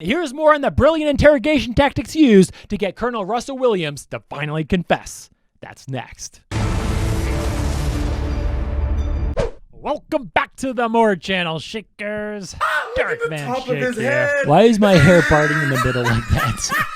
Here's more on the brilliant interrogation tactics used to get Colonel Russell Williams to finally confess. That's next. Welcome back to the More Channel, Shakers. Darkman Shake here. Why is my hair parting in the middle like that?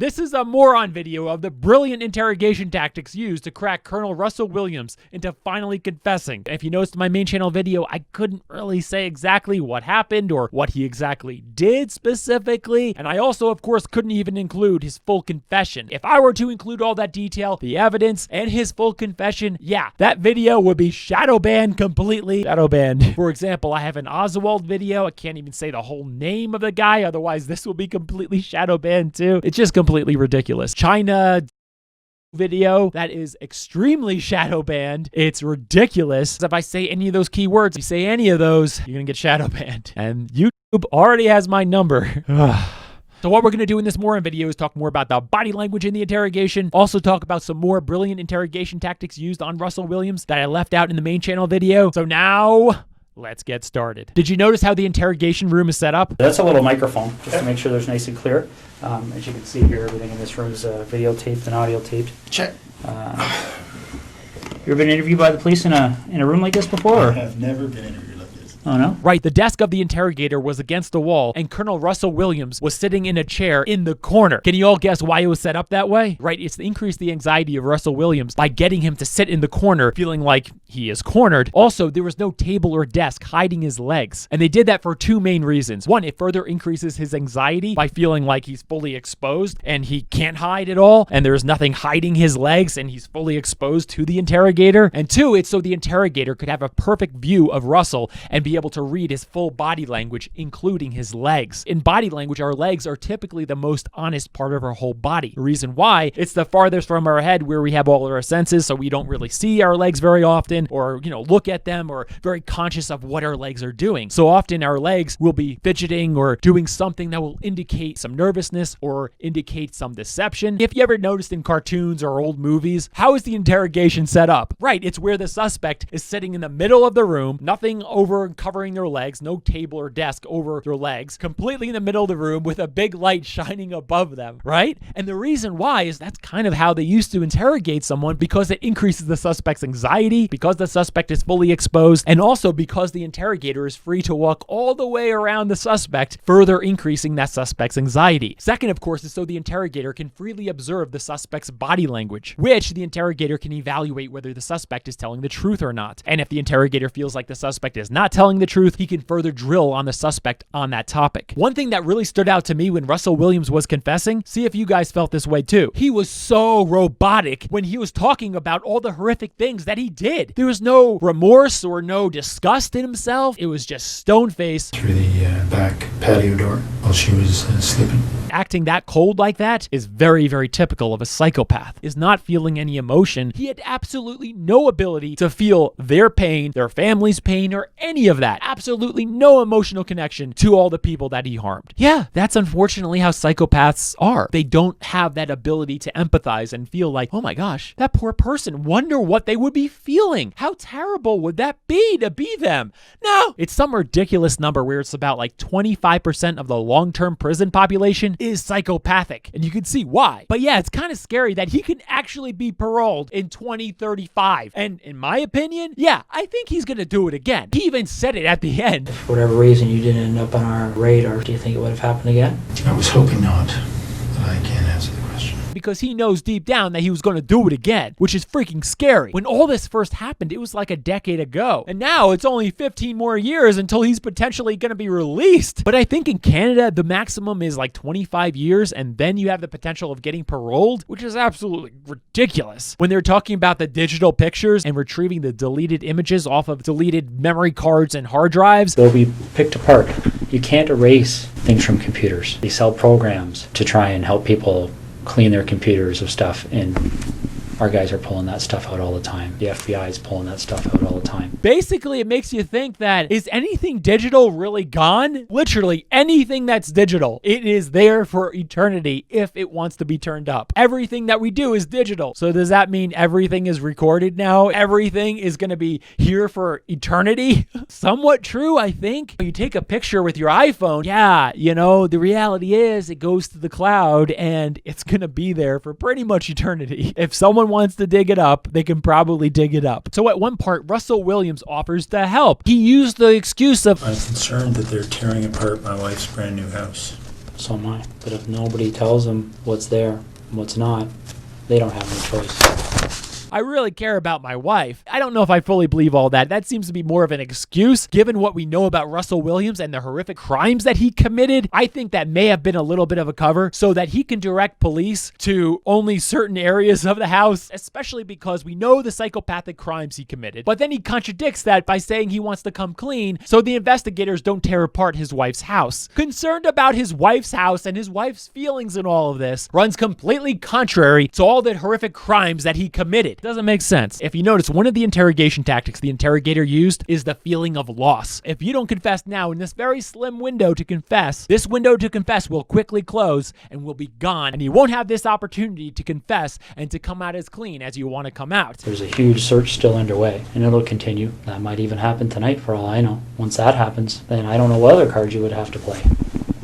This is a moron video of the brilliant interrogation tactics used to crack Colonel Russell Williams into finally confessing. If you noticed in my main channel video, I couldn't really say exactly what happened or what he exactly did specifically. And I also, of course, couldn't even include his full confession. If I were to include all that detail, the evidence, and his full confession, yeah, that video would be shadow banned completely. Shadow banned. For example, I have an Oswald video. I can't even say the whole name of the guy, otherwise this will be completely shadow banned too. It's just completely ridiculous. China video that is extremely shadow banned. It's ridiculous. If I say any of those keywords, if you say any of those, you're gonna get shadow banned. And YouTube already has my number. So what we're going to do in this Moron video is talk more about the body language in the interrogation, also talk about some more brilliant interrogation tactics used on Russell Williams that I left out in the main channel video. So now, let's get started. Did you notice how the interrogation room is set up? That's a little microphone, just to make sure there's nice and clear. As you can see here, everything in this room is videotaped and audio taped. Check. You ever been interviewed by the police in a room like this before? I have never been interviewed like this. Oh, no? Right, the desk of the interrogator was against the wall, and Colonel Russell Williams was sitting in a chair in the corner. Can you all guess why it was set up that way? Right, it's to increase the anxiety of Russell Williams by getting him to sit in the corner, feeling like he is cornered. Also, there was no table or desk hiding his legs, and they did that for two main reasons. One, it further increases his anxiety by feeling like he's fully exposed, and he can't hide at all, and there's nothing hiding his legs, and he's fully exposed to the interrogator. And two, it's so the interrogator could have a perfect view of Russell and be able to read his full body language, including his legs. In body language, our legs are typically the most honest part of our whole body. The reason why, it's the farthest from our head where we have all of our senses, so we don't really see our legs very often or, look at them or very conscious of what our legs are doing. So often our legs will be fidgeting or doing something that will indicate some nervousness or indicate some deception. If you ever noticed in cartoons or old movies, how is the interrogation set up? Right, it's where the suspect is sitting in the middle of the room, nothing over covering their legs, no table or desk over their legs, completely in the middle of the room with a big light shining above them, right? And the reason why is that's kind of how they used to interrogate someone, because it increases the suspect's anxiety, because the suspect is fully exposed, and also because the interrogator is free to walk all the way around the suspect, further increasing that suspect's anxiety. Second, of course, is so the interrogator can freely observe the suspect's body language, which the interrogator can evaluate whether the suspect is telling the truth or not. And if the interrogator feels like the suspect is not telling the truth, he can further drill on the suspect on that topic. One thing that really stood out to me when Russell Williams was confessing, see if you guys felt this way too, he was so robotic when he was talking about all the horrific things that he did. There was no remorse or no disgust in himself. It was just stone-faced. Through the back patio door while she was sleeping. Acting that cold like that is very, very typical of a psychopath, is not feeling any emotion. He had absolutely no ability to feel their pain, their family's pain, or any of that. Absolutely no emotional connection to all the people that he harmed. Yeah, that's unfortunately how psychopaths are. They don't have that ability to empathize and feel like, oh my gosh, that poor person, wonder what they would be feeling. How terrible would that be to be them? No, it's some ridiculous number where it's about like 25% of the long-term prison population is psychopathic, and you can see why. But yeah, it's kind of scary that he can actually be paroled in 2035. And in my opinion, yeah, I think he's gonna do it again. He even said it at the end. If for whatever reason you didn't end up on our radar, do you think it would have happened again? I was hoping not, but I can't answer the question. Because he knows deep down that he was going to do it again, which is freaking scary. When all this first happened, it was like a decade ago. And now it's only 15 more years until he's potentially going to be released. But I think in Canada, the maximum is like 25 years, and then you have the potential of getting paroled, which is absolutely ridiculous. When they're talking about the digital pictures and retrieving the deleted images off of deleted memory cards and hard drives, They'll be picked apart. You can't erase things from computers. They sell programs to try and help people clean their computers of stuff, and Our guys are pulling that stuff out all the time. The FBI is pulling that stuff out all the time. Basically, it makes you think that, is anything digital really gone? Literally anything that's digital, it is there for eternity if it wants to be turned up. Everything that we do is digital. So does that mean everything is recorded now? Everything is going to be here for eternity? Somewhat true, I think. You take a picture with your iPhone, yeah, the reality is it goes to the cloud and it's going to be there for pretty much eternity. If someone wants to dig it up, they can probably dig it up. So at one part, Russell Williams offers to help. He used the excuse of, I'm concerned that they're tearing apart my wife's brand new house. So am I. But if nobody tells them what's there and what's not, they don't have any choice. I really care about my wife. I don't know if I fully believe all that. That seems to be more of an excuse, given what we know about Russell Williams and the horrific crimes that he committed. I think that may have been a little bit of a cover so that he can direct police to only certain areas of the house, especially because we know the psychopathic crimes he committed. But then he contradicts that by saying he wants to come clean so the investigators don't tear apart his wife's house. Concerned about his wife's house and his wife's feelings in all of this runs completely contrary to all the horrific crimes that he committed. Doesn't make sense. If you notice, one of the interrogation tactics the interrogator used is the feeling of loss. If you don't confess now in this very slim window to confess, this window to confess will quickly close and will be gone, and you won't have this opportunity to confess and to come out as clean as you want to come out. There's a huge search still underway, and it'll continue. That might even happen tonight for all I know. Once that happens, then I don't know what other cards you would have to play.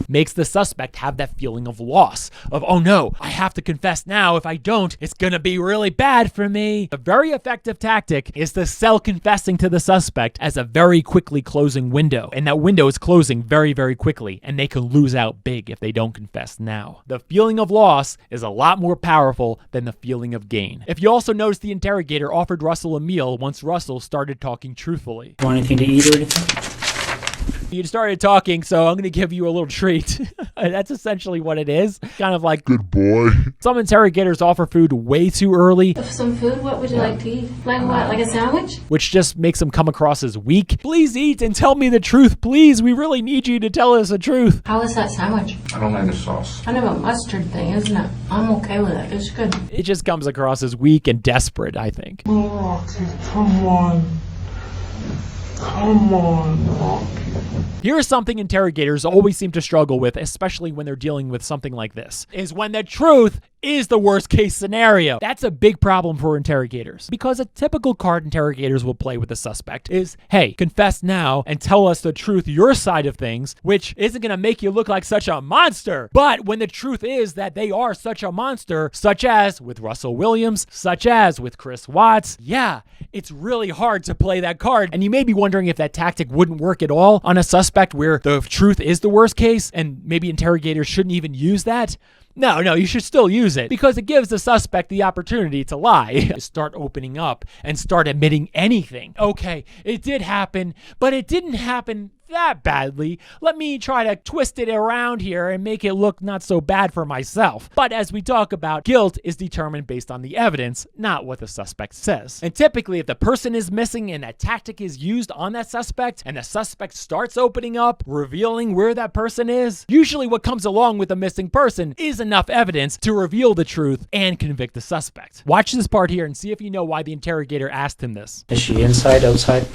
Makes the suspect have that feeling of loss, of, oh no, I have to confess now. If I don't, it's gonna be really bad for me. A very effective tactic is to sell confessing to the suspect as a very quickly closing window. And that window is closing very, very quickly, and they can lose out big if they don't confess now. The feeling of loss is a lot more powerful than the feeling of gain. If you also notice, the interrogator offered Russell a meal once Russell started talking truthfully. Want anything to eat or anything? You started talking, so I'm going to give you a little treat. That's essentially what it is. Kind of like, good boy. Some interrogators offer food way too early. Some food? What would you like to eat? Like what? Like a sandwich? Which just makes them come across as weak. Please eat and tell me the truth, please. We really need you to tell us the truth. How is that sandwich? I don't like the sauce. Kind of a mustard thing, isn't it? I'm okay with it. It's good. It just comes across as weak and desperate, I think. Oh, come on. Come on, Rocky. Here's something interrogators always seem to struggle with, especially when they're dealing with something like this, is when the truth is the worst case scenario. That's a big problem for interrogators, because a typical card interrogators will play with the suspect is, hey, confess now and tell us the truth, your side of things, which isn't going to make you look like such a monster. But when the truth is that they are such a monster, such as with Russell Williams, such as with Chris Watts, yeah, it's really hard to play that card. And you may be wondering if that tactic wouldn't work at all on a suspect where the truth is the worst case, and maybe interrogators shouldn't even use that. No, you should still use it because it gives the suspect the opportunity to lie. Start opening up and start admitting anything. Okay, it did happen, but it didn't happen that badly. Let me try to twist it around here and make it look not so bad for myself. But as we talk about, guilt is determined based on the evidence, not what the suspect says. And typically, if the person is missing and that tactic is used on that suspect, and the suspect starts opening up, revealing where that person is, usually what comes along with a missing person is enough evidence to reveal the truth and convict the suspect. Watch this part here and see if you know why the interrogator asked him this. Is she inside, outside?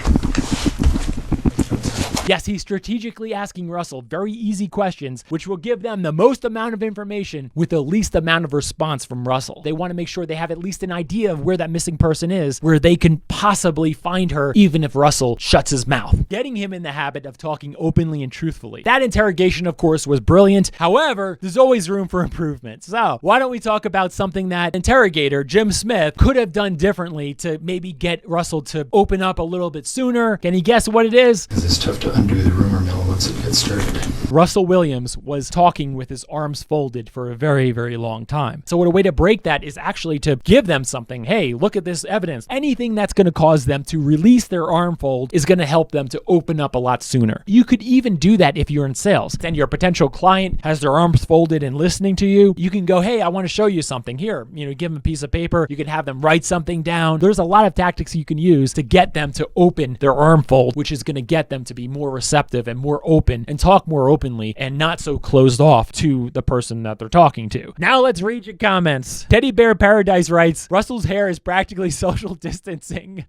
Yes, he's strategically asking Russell very easy questions, which will give them the most amount of information with the least amount of response from Russell. They want to make sure they have at least an idea of where that missing person is, where they can possibly find her, even if Russell shuts his mouth. Getting him in the habit of talking openly and truthfully. That interrogation, of course, was brilliant. However, there's always room for improvement. So why don't we talk about something that interrogator Jim Smith could have done differently to maybe get Russell to open up a little bit sooner? Can you guess what it is? Because it's tough to undo the rumor mill once it gets started. Russell Williams was talking with his arms folded for a very, very long time. So what a way to break that is actually to give them something. Hey, look at this evidence. Anything that's going to cause them to release their arm fold is going to help them to open up a lot sooner. You could even do that if you're in sales and your potential client has their arms folded and listening to you. You can go, hey, I want to show you something here. Give them a piece of paper. You can have them write something down. There's a lot of tactics you can use to get them to open their arm fold, which is going to get them to be more more receptive and more open and talk more openly and not so closed off to the person that they're talking to. Now let's read your comments. Teddy Bear Paradise writes, Russell's hair is practically social distancing.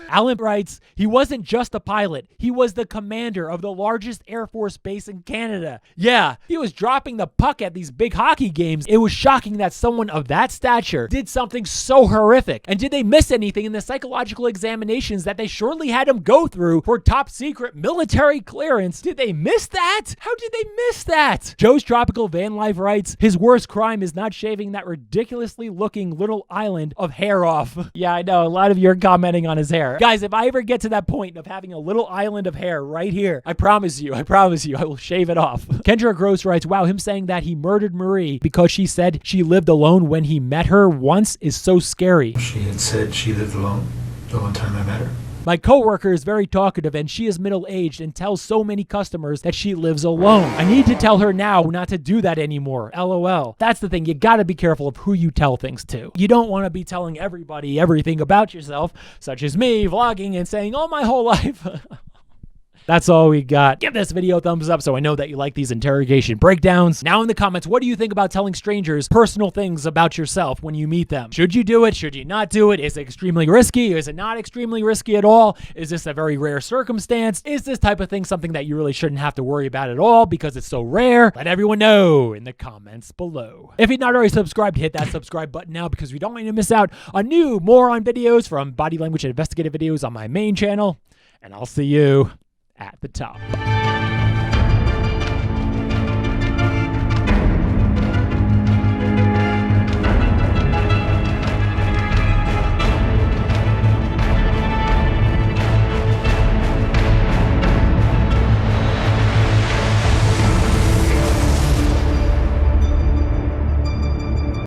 Alan writes, he wasn't just a pilot. He was the commander of the largest Air Force base in Canada. Yeah, he was dropping the puck at these big hockey games. It was shocking that someone of that stature did something so horrific. And did they miss anything in the psychological examinations that they surely had him go through for top secret military clearance? Did they miss that? How did they miss that? Joe's Tropical Van Life writes, his worst crime is not shaving that ridiculously looking little island of hair off. Yeah, I know. A lot of you are commenting on his hair. Guys, if I ever get to that point of having a little island of hair right here, I promise you, I will shave it off. Kendra Gross writes, wow, him saying that he murdered Marie because she said she lived alone when he met her once is so scary. She had said she lived alone the one time I met her. My coworker is very talkative and she is middle-aged and tells so many customers that she lives alone. I need to tell her now not to do that anymore. LOL. That's the thing. You gotta be careful of who you tell things to. You don't want to be telling everybody everything about yourself, such as me vlogging and saying, oh, my whole life. That's all we got. Give this video a thumbs up so I know that you like these interrogation breakdowns. Now in the comments, what do you think about telling strangers personal things about yourself when you meet them? Should you do it? Should you not do it? Is it extremely risky? Is it not extremely risky at all? Is this a very rare circumstance? Is this type of thing something that you really shouldn't have to worry about at all because it's so rare? Let everyone know in the comments below. If you're not already subscribed, hit that subscribe button now because we don't want you to miss out on new moron videos from body language and investigative videos on my main channel. And I'll see you at the top.